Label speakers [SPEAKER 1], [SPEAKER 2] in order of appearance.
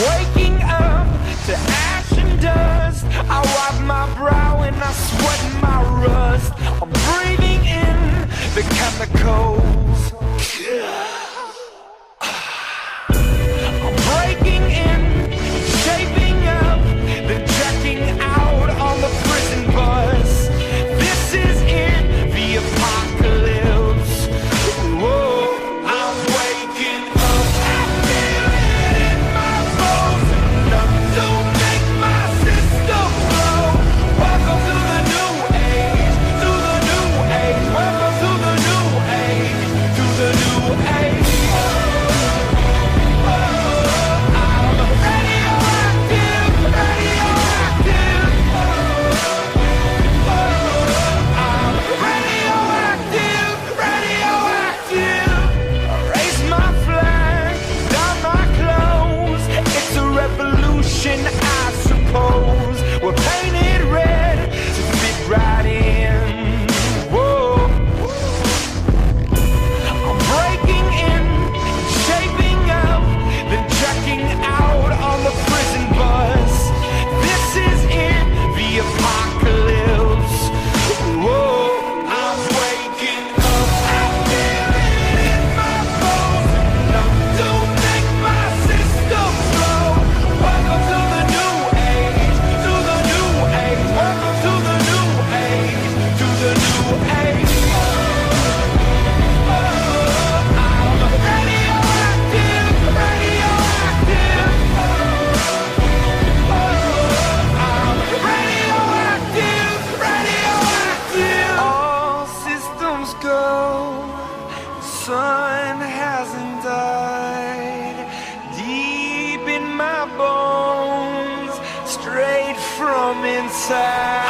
[SPEAKER 1] waking up to ash and dust. I wipe my brow and I sweat my rust. I'm breathing in the chemicals. I'm breaking in, shaping up, then checking out on the prison bus. This is it, the apocalypse. Whoa, I'm waking up. I feel it in my bones, enough to make my system blow. Welcome to the new age, to the new age. Welcome to the new age, to the new age. I suppose we're painted red to fit right in. Whoa, I'm breaking in, shaping up, then checking out on the prison bus. This is it, the apocalypse. Whoa, I'm waking up. I feel it in my bones, enough to make my system blow. Welcome to the new age, to the new age. Welcome to the new age, to the new age. I'm radioactive, radioactive. I'm radioactive, radioactive. All systems go, sun hasn't died. Deep in my bones, straight from inside.